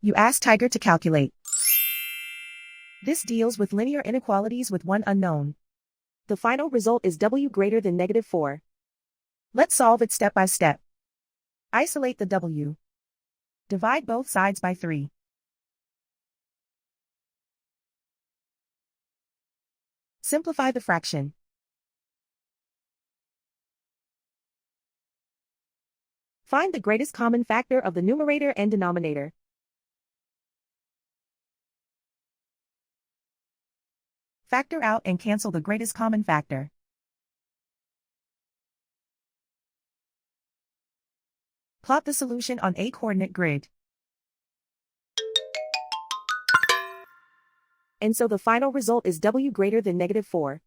You ask Tiger to calculate. This deals with linear inequalities with one unknown. The final result is w greater than -4. Let's solve it step by step. Isolate the w. Divide both sides by 3. Simplify the fraction. Find the greatest common factor of the numerator and denominator. Factor out and cancel the greatest common factor. Plot the solution on a coordinate grid. And so the final result is w greater than -4.